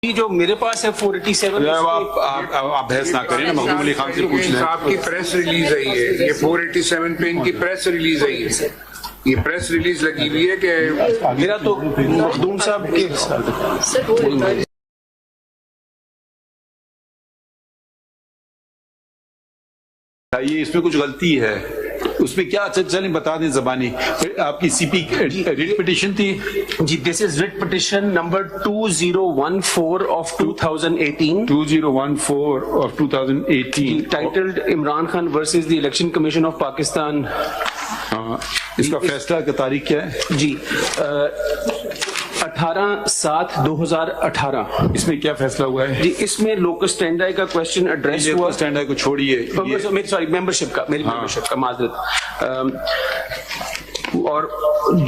जो मेरे पास है 487 आप बहस ना करें ना, मखदूम अली खान से पूछ लें। आपकी प्रेस रिलीज आई है, ये 487 पे इनकी प्रेस रिलीज आई है, ये प्रेस रिलीज लगी हुई है कि मेरा तो मखदूम साहब के ये इसमें कुछ गलती है, उसमें क्या चलें बता दें जबानी। आपकी सीपी रिट पिटिशन थी ji, this is writ petition number 2014 of 2018 2014 of 2018 titled Imran Khan versus the election commission of Pakistan. इसका फैसला की तारीख क्या है जी 18/7/2018। इसमें क्या फैसला हुआ है जी, इसमें लोकस स्टैंडाई का क्वेश्चन एड्रेस हुआ। स्टैंडर्ड को छोड़िए, सॉरी मेंबरशिप का, मेरी मेंबरशिप का माजरत। और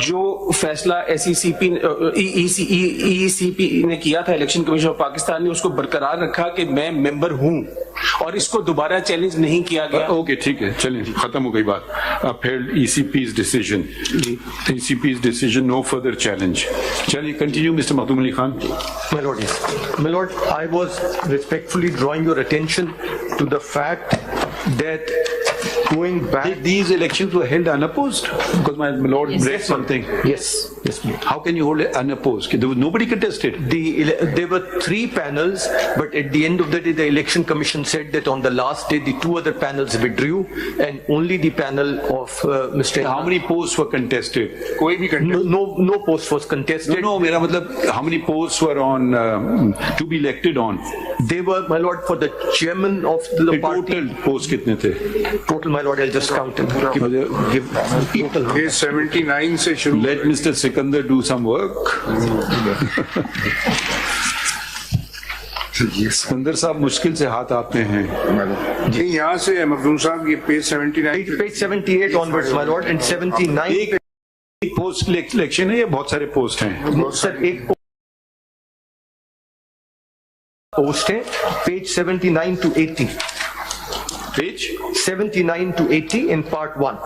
जो फैसला SECP ECP ने किया था, इलेक्शन कमीशन ऑफ पाकिस्तान ने उसको बरकरार रखा कि मैं मेंबर हूं और इसको दोबारा चैलेंज नहीं किया गया। ओके ठीक है, चलिए खत्म हो गई बात। Upheld ECP's decision, ECP's decision, no further challenge। चलिए continue mister Makhdoom Ali Khan. My lord, I was respectfully drawing your attention to the fact that going back, These elections were held unopposed because my lord read something. yes, please. How can you hold it unopposed? There was nobody contested. There were 3 panels, but at the end of the day, the election commission said that on the last day, the 2 other panels withdrew, and only the panel of Mr. How many posts were contested? कोई भी No post was contested. No, मेरा मतलब how many posts were on to be elected on? They were, my lord, for the chairman of the party. Total posts कितने थे? Total, my lord, I'll just count it. Give total. ये 79 से शुरू। Let Mr. Sikandar do some work. Sikandar साहब मुश्किल से हाथ आते हैं। जी यहाँ से मखदूम साहब ये page 79 Page 78 onwards, my lord, and 79. एक पोस्ट इलेक्शन है या बहुत सारे पोस्ट हैं? सर एक पोस्ट है, page 79 to 80. Page 79 to 80 in part 1.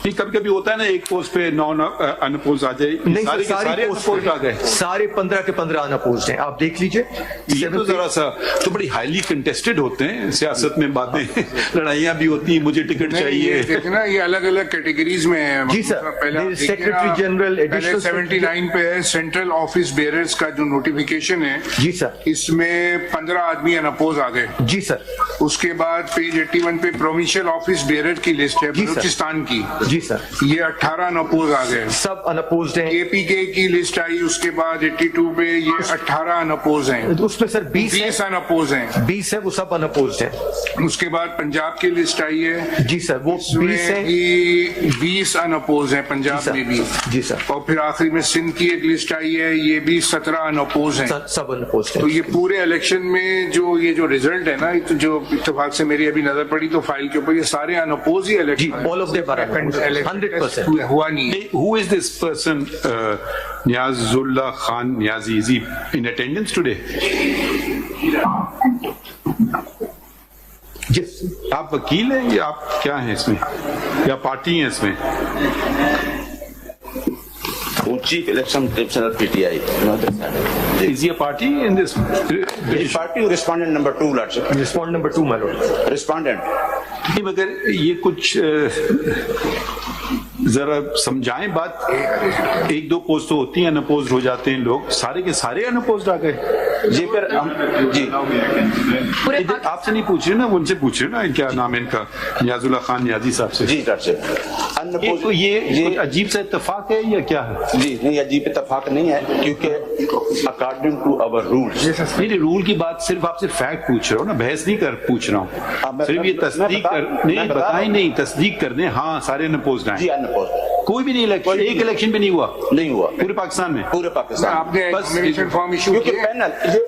ये कभी कभी होता है ना, एक पोस्ट पे नॉन अनपोज आ जाए। नहीं, सारे के सारे पोस्ट आ गए, सारे 15 के 15 अनअपोज्ड हैं, आप देख लीजिए। ये तो जरा सा तो बड़ी हाईली कंटेस्टेड होते हैं सियासत में, बातें लड़ाइयाँ भी होती हैं, मुझे टिकट चाहिए। देखना ये अलग अलग कैटेगरीज में है। जी सर, पहले सेक्रेटरी जनरल, पहले 79 पे है सेंट्रल ऑफिस बेयरर्स का जो नोटिफिकेशन है। जी सर, इसमें 15 आदमी अनअपोज आ गए। जी सर। उसके बाद पेज 81 पे प्रोविंशियल ऑफिस बेयरर की लिस्ट है बलूचिस्तान की। जी सर, ये 18 अनअपोज आ गए, सब अनअपोज्ड हैं। APK की लिस्ट आई, उसके बाद 82 पे ये 18 अनअपोज हैं। उसमें सर 20 अनअपोज हैं। 20 है, वो सब अनअपोज्ड हैं। उसके बाद पंजाब की लिस्ट आई है। जी सर, वो 20 है। 20 अनअपोज हैं पंजाब में भी। जी सर। और फिर आखिरी में सिंध की एक लिस्ट आई है, ये भी 17 अनअपोज हैं। सब अनअपोज्ड हैं। तो ये पूरे इलेक्शन में जो ये जो रिजल्ट है ना, तो जो इत्तेफाक से मेरी अभी नजर पड़ी तो फाइल के ऊपर ये सारे अनअपोज ही election, all of them are 100% हुआ नहीं। Who is this person, Niazullah Khan Niazi? Is he in attendance today? Yes. आप वकील हैं या आप क्या हैं इसमें, या पार्टी हैं इसमें? Chief Election Commissioner PTI. Is he a party in this? Party respondent number 2, Lordship. Respondent number 2, my lord. Respondent. नहीं, मगर ये कुछ जरा समझाएं बात। 1-2 पोस्ट तो होती हैं, अनअपोज हो जाते हैं लोग, सारे के सारे अनअपोज आ गए। जी फिर जी आपसे नहीं पूछ रहे ना, उनसे पूछ रहे ना, क्या नाम है इनका, नियाजुल्लाह खान नियाजी साहब से। जी लॉर्डशिप। ये तो ये अजीब सा इत्तेफाक है या क्या है? जी नहीं, अजीब इत्तेफाक नहीं है, क्योंकि अकॉर्डिंग टू अवर रूल्स। नहीं, रूल की बात सिर्फ आपसे फैक्ट पूछ रहा हूँ ना, बहस नहीं कर पूछ रहा हूँ, सिर्फ ये तस्दीक कर, नहीं बताएं, नहीं तस्दीक कर दें। हाँ, सारे अनअपोज्ड हैं। जी अनअपोज्ड कोई भी नहीं इलेक्शन, एक इलेक्शन भी नहीं हुआ पूरे पाकिस्तान में। पूरे पाकिस्तान आपने नॉमिनेशन फॉर्म इशू क्योंकि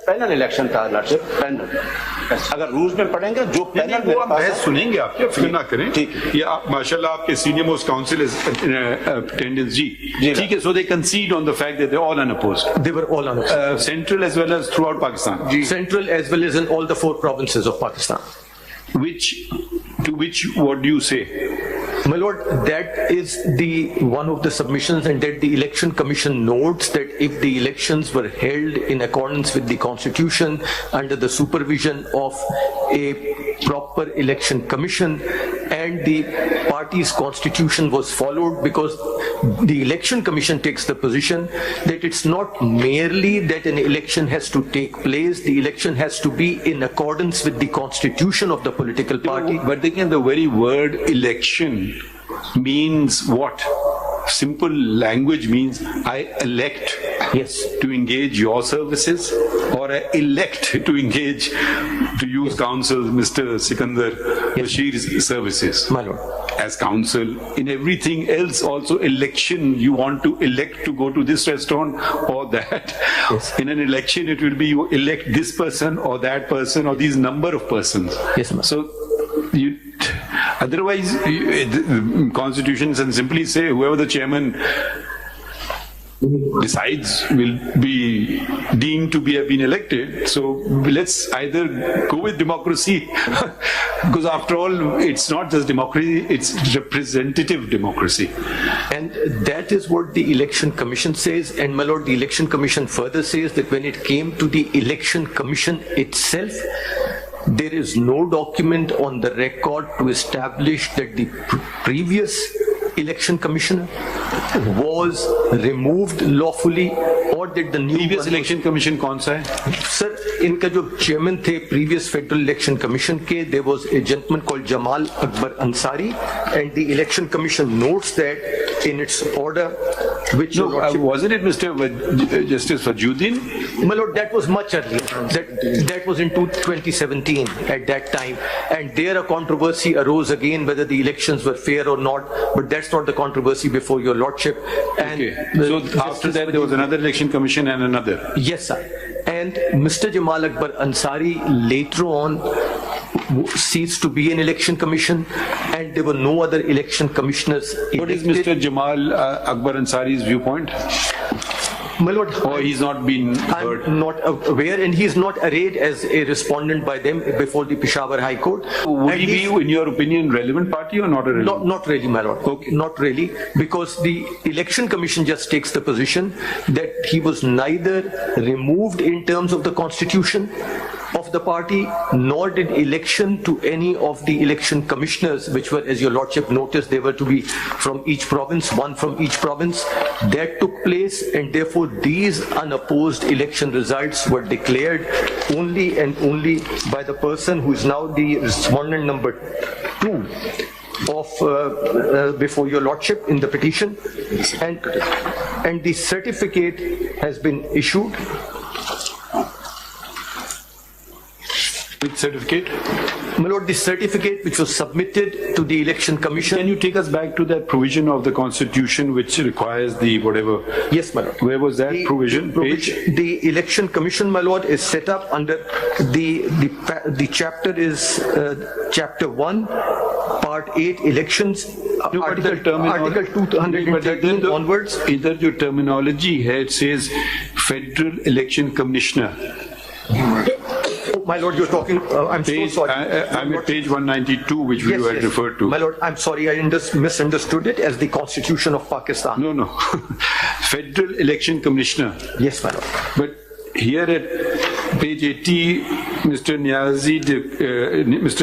पैनल इलेक्शन था लॉर्डशिप, पैनल। अगर रूल्स में पढ़ेंगे जो पैनल वो बहस सुनेंगे, आप फिक्र ना करें। ठीक है, ये आप माशाल्लाह आपके senior most counsel attendance ji, ठीक है। So they concede on the fact that they all unopposed. They were all unopposed. Central as well as throughout Pakistan. Central as well as in all the 4 provinces of Pakistan. To which what do you say? My lord, that is the one of the submissions, and that the election commission notes that if the elections were held in accordance with the constitution under the supervision of a proper election commission and the party's constitution was followed, because the election commission takes the position that it's not merely that an election has to take place, the election has to be in accordance with the constitution of the political party. But again, the very word election means what? Simple language means I elect to engage your services, or I elect to engage, to use counsel Mr. Sikandar Bashir's services. My lord. As counsel. In everything else also election, you want to elect to go to this restaurant or that. Yes. In an election it will be you elect this person or that person or these number of persons. Yes, ma'am. So you, otherwise the constitution can simply say whoever the chairman decides will be deemed to have been elected. So let's either go with democracy because after all it's not just democracy, it's representative democracy. And that is what the election commission says. And my lord, the election commission further says that when it came to the election commission itself, there is no document on the record to establish that the previous election commissioner was removed lawfully or that the new Previous election commission कौन सा है? Sir, इनका जो chairman थे previous federal election commission के, there was a gentleman called Jamal Akbar Ansari, and the election commission notes that in its order, which wasn't it Mr. Justice Fajuddin? My lord, that was much earlier. That was in 2017 at that time, and there a controversy arose again whether the elections were fair or not. But that's not the controversy before your lordship. And so after that there was another election commission and another. Yes, sir. And Mr. Jamal Akbar Ansari later on ceased to be an election commission, and there were no other election commissioners elected. What is Mr. Jamal Akbar Ansari's viewpoint? My lord, or he's not been heard? I'm not aware, and he's not arrayed as a respondent by them before the Peshawar High Court. Would he be, in your opinion, relevant party or not a relevant? Not really, my lord. Okay. Not really, because the election commission just takes the position that he was neither removed in terms of the constitution of the party, nor did election to any of the election commissioners, which were, as your lordship noticed, they were to be from each province, one from each province. That took place, and therefore these unopposed election results were declared only and only by the person who is now the respondent number 2 of before your lordship in the petition, and the certificate has been issued. Which certificate? My lord, the certificate which was submitted to the election commission. Can you take us back to that provision of the constitution which requires the whatever? Yes, my lord. Where was that provision? Page? The election commission, my lord, is set up under the chapter is chapter 1, part 8, elections. Article 213 onwards. Either your terminology here it says Federal Election Commissioner. My lord, you're talking, I'm page, so sorry. I'm at page 192, which you had referred to. My lord, I'm sorry, I misunderstood it as the Constitution of Pakistan. No. Federal Election Commissioner. Yes, my lord. But here at page 80, Mr.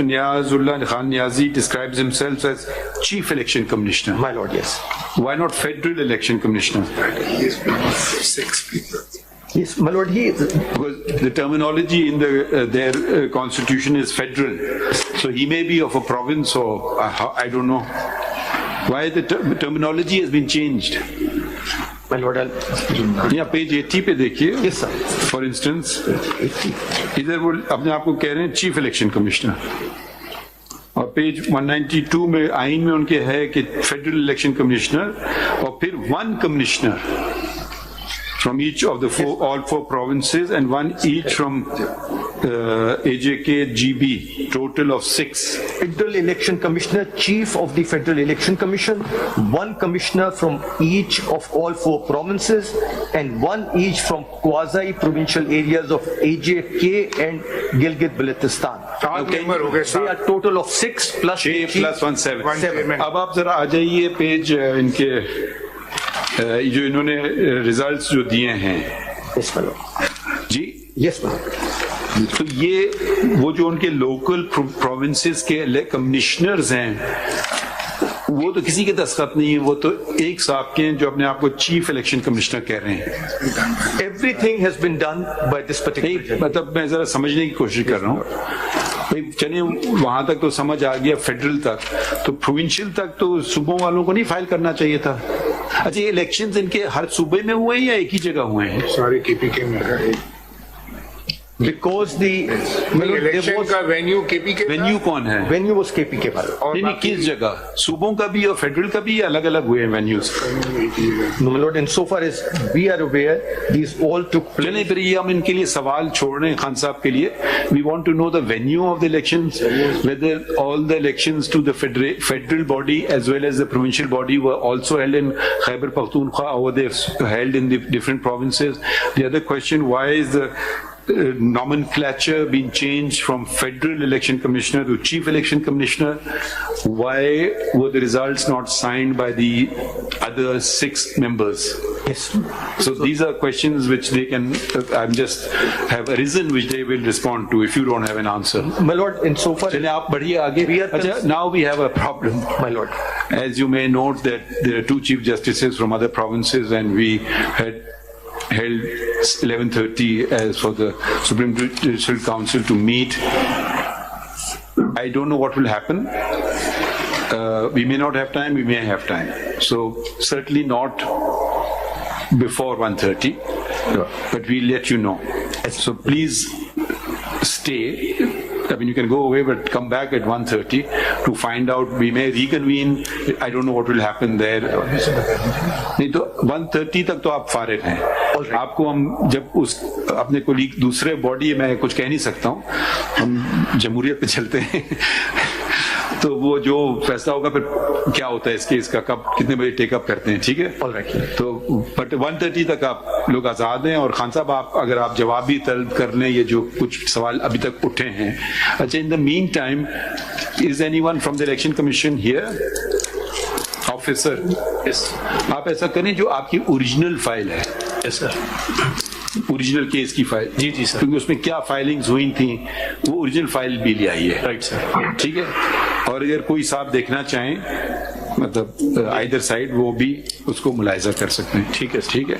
Niazullah Khan Niazi describes himself as Chief Election Commissioner. My lord, yes. Why not Federal Election Commissioner? Yes, my lord, he is. Because the terminology in their constitution is federal. So he may be of a province or I don't know. Why the terminology has been changed? My lord, yeah, page 80 पे देखिए. Yes, sir. For instance, इधर वो अपने आप को कह रहे हैं Chief Election Commissioner. और पेज 192 में आइन में उनके है कि Federal Election Commissioner और फिर one Commissioner from each of the all four provinces and one each from AJK GB, total of 6. Federal Election Commissioner, Chief of the Federal Election Commission, one commissioner from each of all 4 provinces, and one each from quasi-provincial areas of AJK and Gilgit-Baltistan. 7 member हो गए, They are total of 6 plus 6 chief. plus 1 7. 1 chairman. अब आप जरा आ जाइए page इनके जो इन्होंने results जो दिए हैं Yes, my lord. Ji, Yes, my lord. तो ये वो जो उनके लोकल प्रोविंसेस के कमिश्नर्स हैं वो तो किसी के दस्तखत नहीं है, वो तो एक साहब के हैं जो अपने आप को चीफ इलेक्शन कमिश्नर कह रहे हैं। Everything has been done by this particular. नहीं, मतलब मैं जरा समझने की कोशिश कर रहा हूँ भाई, चलिए वहां तक तो समझ आ गया, फेडरल तक, तो प्रोविंशियल तक तो सूबों वालों को नहीं फाइल करना चाहिए था। अच्छा, ये इलेक्शंस इनके हर सूबे में हुए हैं या एक ही जगह हुए हैं? सारे केपीके में है। Because the इलेक्शन का वेन्यू केपीके वेन्यू कौन है? venue was KPK. my lord. और नहीं, किस जगह? सूबों का भी और फेडरल का भी अलग अलग हुए हैं venues? No, my lord, and so far as we are aware, these all took place. चलिए फिर ये हम इनके लिए सवाल छोड़ रहे हैं खान साहब के लिए। We want to know the venue of the elections, whether all the elections to the federal body as well as the provincial body were also held in Khyber Pakhtunkhwa or they held in the different provinces. The other question, why is the nomenclature been changed from Federal Election Commissioner to Chief Election Commissioner? Why were the results not signed by the other 6 members? Yes. So these are questions which they can, I'm just have arisen which they will respond to if you don't have an answer. My lord, in so far चलिए आप बढ़िए आगे। We are अच्छा, now we have a problem. my lord. As you may note that there are 2 Chief Justices from other provinces and we had held 11:30 as for the Supreme Judicial Council to meet. I don't know what will happen. We may not have time, we may have time. So certainly not before 1:30, but we'll let you know. So please stay. I mean, you can go away, but come back at 1:30 to find out. We may reconvene. I don't know what will happen there. नहीं तो 1:30 तक तो आप फारिग हैं। आपको हम जब उस अपने कोलीग दूसरे बॉडी में कुछ कह नहीं सकता हूँ, हम जमहूरियत पे चलते हैं तो वो जो फैसला होगा फिर क्या होता है इसके, इसका कब कितने बजे टेकअप करते हैं, ठीक है? तो बट 1:30 तक आप लोग आजाद हैं। और खान साहब, आप अगर आप जवाब भी तलब कर लें ये जो कुछ सवाल अभी तक उठे हैं। अच्छा, in the mean time, is anyone from the election commission here? Officer, आप ऐसा करें, जो आपकी ओरिजिनल फाइल है, यस सर, ओरिजिनल केस की फाइल, जी जी सर, क्योंकि उसमें क्या फाइलिंग्स हुई थी वो ओरिजिनल फाइल भी ले आई है। राइट सर, ठीक है। और अगर कोई साहब देखना चाहें, मतलब आइदर साइड, वो भी उसको मुलाहिजा कर सकते हैं। ठीक है, ठीक है।